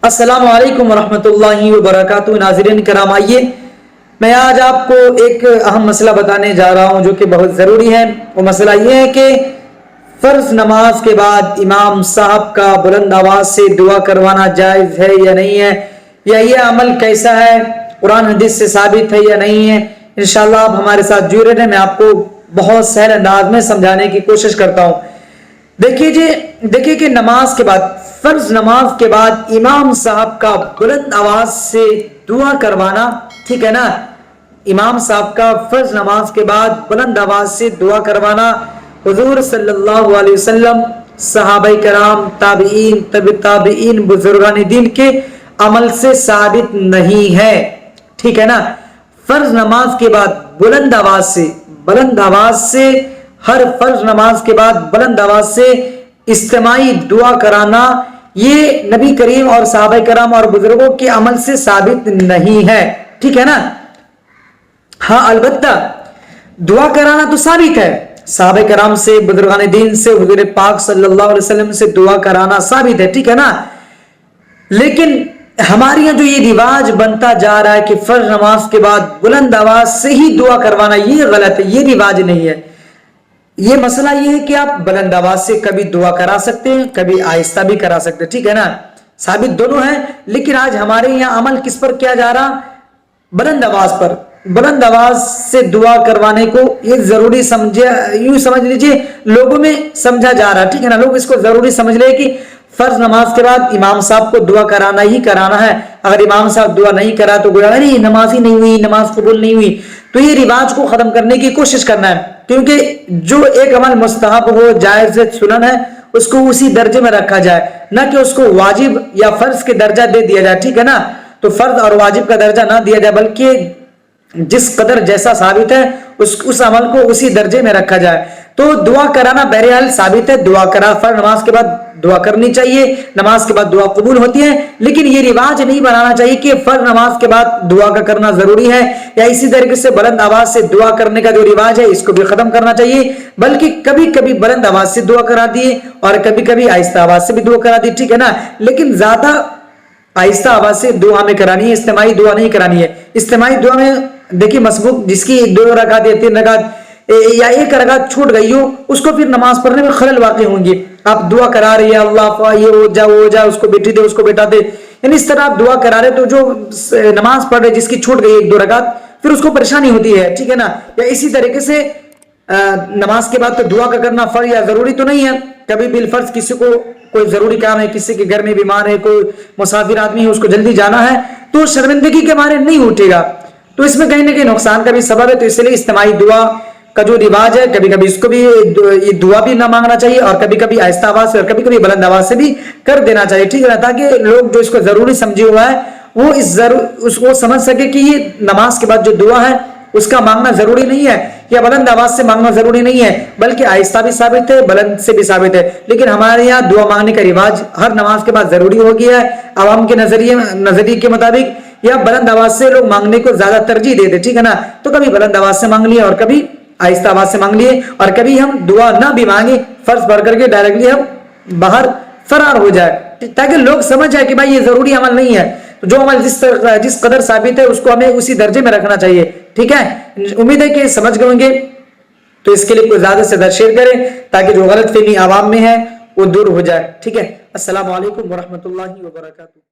السلام علیکم ورحمۃ اللہ وبرکاتہ۔ ناظرین کرام، آئیے میں آج آپ کو ایک اہم مسئلہ بتانے جا رہا ہوں جو کہ بہت ضروری ہے۔ وہ مسئلہ یہ ہے کہ فرض نماز کے بعد امام صاحب کا بلند آواز سے دعا کروانا جائز ہے یا نہیں ہے، یا یہ عمل کیسا ہے، قرآن حدیث سے ثابت ہے یا نہیں ہے۔ انشاءاللہ آپ ہمارے ساتھ جڑے رہیں، میں آپ کو بہت سہل انداز میں سمجھانے کی کوشش کرتا ہوں۔ دیکھیے کہ نماز کے بعد، فرض نماز کے بعد امام صاحب کا بلند آواز سے دعا کروانا، ٹھیک ہے نا، امام صاحب کا فرض نماز کے بعد بلند آواز سے دعا کروانا حضور صلی اللہ علیہ وسلم، صحابہ کرام، تابعین، تابعین، بزرگان دین کے عمل سے ثابت نہیں ہے، ٹھیک ہے نا۔ فرض نماز کے بعد بلند آواز سے ہر فرض نماز کے بعد بلند آواز سے اجتماعی دعا کرانا، یہ نبی کریم اور صحابہ کرام اور بزرگوں کے عمل سے ثابت نہیں ہے، ٹھیک ہے نا۔ ہاں البتہ دعا کرانا تو ثابت ہے، صحابہ کرام سے، بزرگان دین سے، حضور پاک صلی اللہ علیہ وسلم سے دعا کرانا ثابت ہے، ٹھیک ہے نا۔ لیکن ہمارے یہاں جو یہ رواج بنتا جا رہا ہے کہ فرض نماز کے بعد بلند آواز سے ہی دعا کروانا، یہ غلط ہے، یہ رواج نہیں ہے۔ یہ مسئلہ یہ ہے کہ آپ بلند آواز سے کبھی دعا کرا سکتے ہیں، کبھی آہستہ بھی کرا سکتے ہیں، ٹھیک ہے نا، ثابت دونوں ہیں۔ لیکن آج ہمارے یہاں عمل کس پر کیا جا رہا؟ بلند آواز پر۔ بلند آواز سے دعا کروانے کو یہ ضروری سمجھے، یوں سمجھ لیجئے لوگوں میں سمجھا جا رہا ہے، ٹھیک ہے نا، لوگ اس کو ضروری سمجھ رہے کہ فرض نماز کے بعد امام صاحب کو دعا کرانا ہی کرانا ہے، اگر امام صاحب دعا نہیں کرا تو گویا نہیں، نماز ہی نہیں ہوئی، نماز قبول نہیں ہوئی۔ تو یہ رواج کو ختم کرنے کی کوشش کرنا ہے، کیونکہ جو ایک عمل مستحب ہو، جائز سنن ہے، اس کو اسی درجے میں رکھا جائے، نہ کہ اس کو واجب یا فرض کے درجہ دے دیا جائے، ٹھیک ہے نا۔ تو فرض اور واجب کا درجہ نہ دیا جائے، بلکہ جس قدر جیسا ثابت ہے اس عمل کو اسی درجے میں رکھا جائے۔ تو دعا کرانا بہرحال ثابت ہے، دعا کرا، فرض نماز کے بعد دعا کرنی چاہیے، نماز کے بعد دعا قبول ہوتی ہے۔ لیکن یہ رواج نہیں بنانا چاہیے کہ فرض نماز کے بعد دعا کا کرنا ضروری ہے، یا اسی طریقے سے بلند آواز سے دعا کرنے کا جو رواج ہے اس کو بھی ختم کرنا چاہیے، بلکہ کبھی کبھی بلند آواز سے دعا کرا دیے اور کبھی کبھی آہستہ آواز سے بھی دعا کرا دی، ٹھیک ہے نا۔ لیکن زیادہ آہستہ آواز سے دعا ہمیں کرانی ہے، اجتماعی دعا نہیں کرانی ہے۔ اجتماعی دعا میں دیکھیے مسبوق جس کی 2 رکعت یا 3 رکعت یا 1 رکعت چھوٹ گئی ہو، اس کو پھر نماز پڑھنے میں خلل واقع ہوں گے۔ آپ دعا کرا رہے ہیں، اللہ یہ ہو جا وہ ہو جا، اس کو بیٹی دے، اس کو بیٹا دے، یعنی اس طرح آپ دعا کرا رہے تو جو نماز پڑھ رہے جس کی چھوٹ گئی 1-2 رکعت، پھر اس کو پریشانی ہوتی ہے، ٹھیک ہے نا۔ یا اسی طریقے سے نماز کے بعد تو دعا کا کرنا فرض یا ضروری تو نہیں ہے، کبھی بالفرض کسی کو کوئی ضروری کام ہے، کسی کے گھر میں بیمار ہے، کوئی مسافر آدمی ہے، اس کو جلدی جانا ہے، تو شرمندگی کے مارے نہیں اٹھے گا، تو اس میں کہیں نہ کہیں نقصان کا بھی سبب ہے۔ تو اس لیے اجتماعی دعا کا جو رواج ہے، کبھی کبھی اس کو بھی یہ دعا بھی نہ مانگنا چاہیے، اور کبھی کبھی آہستہ آواز سے اور کبھی کبھی بلند آواز سے بھی کر دینا چاہیے، ٹھیک ہے نا، تاکہ لوگ جو اس کو ضروری سمجھے ہوا ہے وہ اس کو سمجھ سکے کہ یہ نماز کے بعد جو دعا ہے اس کا مانگنا ضروری نہیں ہے، یا بلند آواز سے مانگنا ضروری نہیں ہے، بلکہ آہستہ بھی ثابت ہے، بلند سے بھی ثابت ہے۔ لیکن ہمارے یہاں دعا مانگنے کا رواج ہر نماز کے بعد ضروری ہو گیا ہے، عوام کے نظریے کے مطابق، یا بلند آواز سے لوگ مانگنے کو زیادہ ترجیح دیتے، ٹھیک ہے نا۔ تو کبھی بلند آواز سے مانگ لیے اور کبھی آہستہ آواز سے مانگ لیے، اور کبھی ہم دعا نہ بھی مانگے، فرض پڑھ کر کے ڈائریکٹلی ہم باہر فرار ہو جائے، تاکہ لوگ سمجھ جائے کہ بھائی یہ ضروری عمل نہیں ہے، جو عمل جس قدر ثابت ہے اس کو ہمیں اسی درجے میں رکھنا چاہیے، ٹھیک ہے۔ امید ہے کہ سمجھ گئے ہوں گے، تو اس کے لیے زیادہ سے زیادہ شیئر کریں تاکہ جو غلط فہمی عوام میں ہے وہ دور ہو جائے، ٹھیک ہے۔ السلام علیکم ورحمۃ اللہ وبرکاتہ۔